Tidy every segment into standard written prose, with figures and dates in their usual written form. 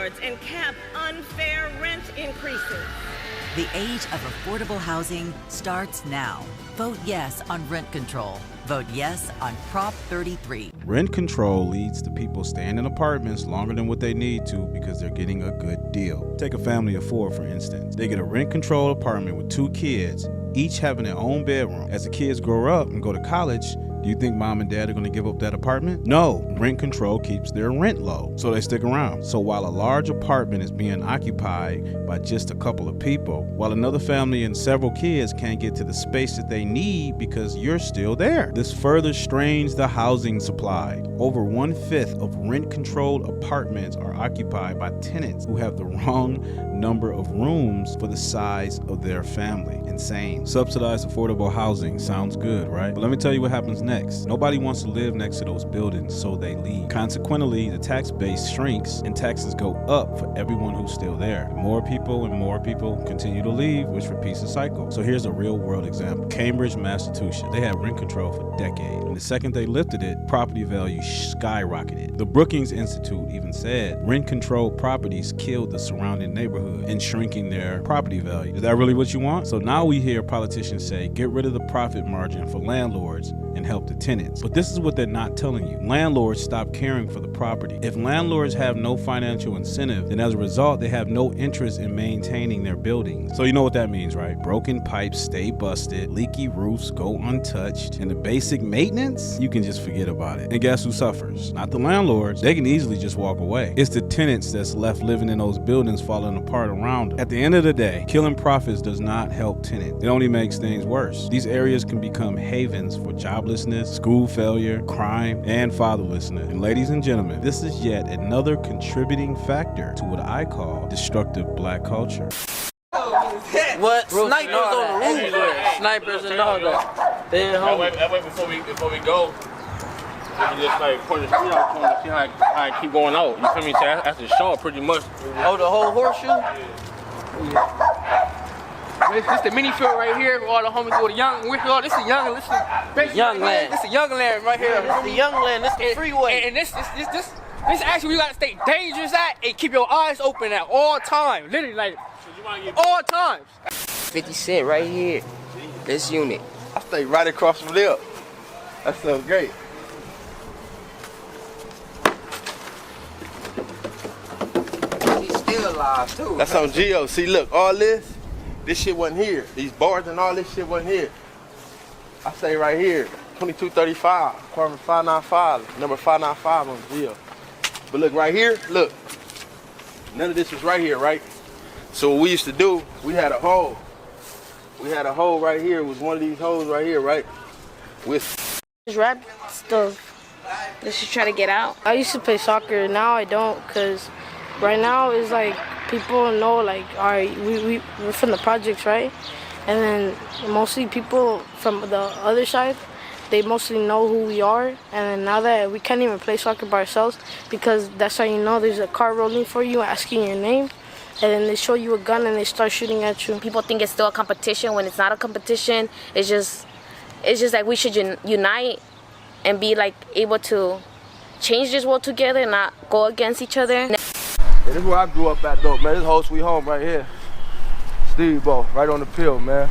landlords and cap unfair rent increases. The age of affordable housing starts now. Vote yes on rent control. Vote yes on Prop 33. Rent control leads to people staying in apartments longer than what they need to because they're getting a good deal. Take a family of 4, for instance. They get a rent-controlled apartment with 2 kids, each having their own bedroom. As the kids grow up and go to college, do you think mom and dad are going to give up that apartment? No. Rent control keeps their rent low, so they stick around. So while a large apartment is being occupied by just a couple of people, while another family and several kids can't get to the space that they need because you're still there. This further strains the housing supply. Over 1/5 of rent-controlled apartments are occupied by tenants who have the wrong number of rooms for the size of their family. Insane. Subsidized affordable housing sounds good, right? But let me tell you what happens next. Nobody wants to live next to those buildings, so they leave. Consequently, the tax base shrinks and taxes go up for everyone who's still there. More people continue to leave, which repeats the cycle. So here's a real world example. Cambridge, Massachusetts. They had rent control for decades. And the second they lifted it, property value skyrocketed. The Brookings Institute even said rent-controlled properties killed the surrounding neighborhood in shrinking their property value. Is that really what you want? So now we hear politicians say, get rid of the profit margin for landlords and help the tenants. But this is what they're not telling you. Landlords stop caring for the property. If landlords have no financial incentive, then as a result, they have no interest in maintaining their buildings. So you know what that means, right? Broken pipes stay busted, leaky roofs go untouched, and the basic maintenance, you can just forget about it. And guess who suffers? Not the landlords. They can easily just walk away. It's the tenants that's left living in those buildings falling apart around them. At the end of the day, killing profits does not help tenants. It only makes things worse. These areas can become havens for joblessness, school failure, crime, and fatherlessness. And ladies and gentlemen, this is yet another contributing factor to what I call destructive black culture. What? Snipers on the roof. Snipers and all that. That way before we go, we can just like point the street out to see how it keep going out. You feel me? So that's the show pretty much. Oh, the whole horseshoe? This the mini field right here where all the homies go to young. This is young. This is Young land. This is young land right here. This is the young land. This is the freeway. And this actually you gotta stay dangerous at and keep your eyes open at all times. Literally like all times. 50 Cent right here. This unit. I stay right across from there. That's so great. He's still alive too. That's on Geo. See, look, all this shit wasn't here. These bars and all this shit wasn't here. I stay right here. 2235, apartment 595, number 595 on Geo. But look right here, look. None of this was right here, right? So what we used to do, we had a hole. We had a hole right here. It was one of these holes right here, right? With rap stuff. Let's just try to get out. I used to play soccer. Now I don't, because right now it's like people know, like, all right, we're from the projects, right? And then mostly people from the other side, they mostly know who we are. And then now that we can't even play soccer by ourselves, because that's how you know there's a car rolling for you asking your name. And then they show you a gun and they start shooting at you. People think it's still a competition when it's not a competition. It's just like we should unite and be like able to change this world together and not go against each other. Yeah, this is where I grew up at though, man. This is whole sweet home right here. Steve Bo, right on the pill, man.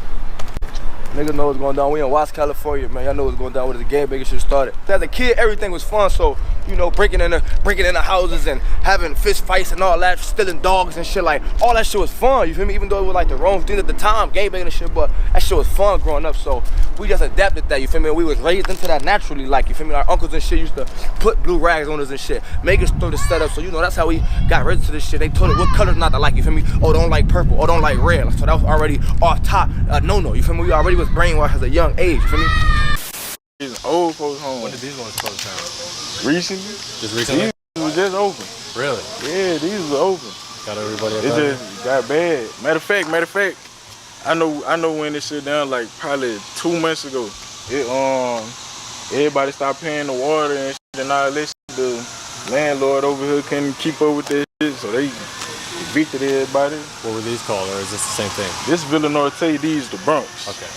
Niggas know what's going down. We in West California, man. Y'all know what's going down with the game bigger shit started. As a kid, everything was fun, so you know, breaking into houses and having fist fights and all that, stealing dogs and shit, like all that shit was fun. You feel me? Even though it was like the wrong thing at the time, game banging and shit, but that shit was fun growing up. So we just adapted that. You feel me? We was raised into that naturally, like you feel me. Our uncles and shit used to put blue rags on us and shit, make us throw the setup. So you know, that's how we got rid of this shit. They told us what colors not to like. You feel me? Oh, don't like purple. Oh, don't like red. So that was already off top. No. You feel me? We already was brainwashed at a young age. You feel me? These old folks home. When did these ones close down? Recently? Just recently? These was just open. Really? Yeah, these was open. Got everybody up. It just got bad. Matter of fact, I know when it shut down, like probably 2 months ago. It everybody stopped paying the water and shit and all that shit. The landlord over here couldn't keep up with that shit, so they evicted everybody. What were these called, or is this the same thing? This Villa Norte, these the Bronx. Okay.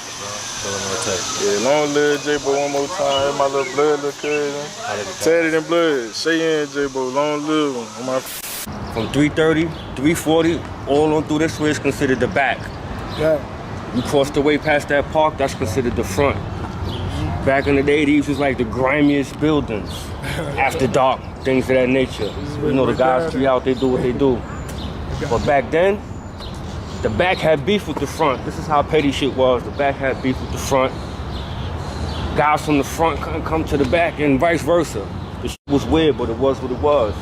Yeah, long live J-Bo one more time. My little blood, little cousin. Tatted in blood. Say in, J-Bo. Long live him. On my from 330, 340, all on through this way is considered the back. Yeah. You cross the way past that park, that's considered the front. Back in the day, these was like the grimiest buildings. After dark, things of that nature. You know, the guys be out, they do what they do. But back then, the back had beef with the front. This is how petty shit was. The back had beef with the front. Guys from the front couldn't come to the back and vice versa. The shit was weird, but it was what it was.